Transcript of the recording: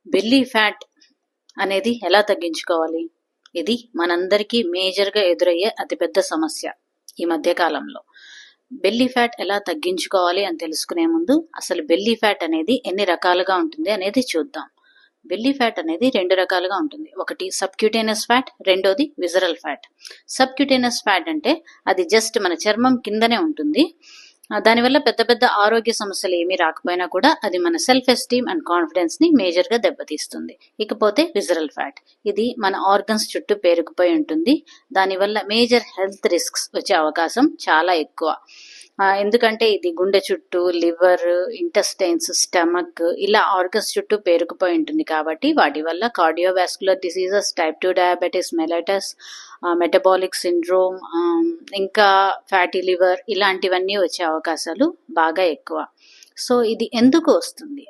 Belly fat అనేది ఎలా తగ్గించుకోవాలి? ఇది మనందరికీ మేజర్గా ఎదురయ్యే అతిపెద్ద సమస్య ఈ మధ్య కాలంలో. బెల్లీ ఫ్యాట్ ఎలా తగ్గించుకోవాలి అని తెలుసుకునే ముందు అసలు బెల్లీ ఫ్యాట్ అనేది ఎన్ని రకాలుగా ఉంటుంది అనేది చూద్దాం. బెల్లీ ఫ్యాట్ అనేది 2 రకాలుగా ఉంటుంది. ఒకటి సబ్క్యూటేనియస్ ఫ్యాట్, రెండోది విజరల్ ఫ్యాట్. సబ్క్యూటేనియస్ ఫ్యాట్ అంటే అది జస్ట్ మన చర్మం కిందనే ఉంటుంది. దానివల్ల పెద్ద పెద్ద ఆరోగ్య సమస్యలు ఏమీ రాకపోయినా కూడా అది మన సెల్ఫ్ ఎస్టీమ్ అండ్ కాన్ఫిడెన్స్ ని మేజర్ గా దెబ్బతీస్తుంది. ఇకపోతే విజరల్ ఫ్యాట్, ఇది మన ఆర్గన్స్ చుట్టూ పేరుకుపోయి ఉంటుంది. దానివల్ల మేజర్ హెల్త్ రిస్క్స్ వచ్చే అవకాశం చాలా ఎక్కువ. ఎందుకంటే ఇది గుండె చుట్టూ, లివర్, ఇంటెస్టైన్స్, స్టమక్ ఇలా ఆర్గన్స్ చుట్టూ పేరుకుపోయి ఉంటుంది. కాబట్టి వాటి వల్ల cardiovascular diseases, type 2 diabetes mellitus, metabolic syndrome, ఇంకా ఫ్యాటీ లివర్ ఇలాంటివన్నీ వచ్చే అవకాశాలు బాగా ఎక్కువ. సో ఇది ఎందుకు వస్తుంది?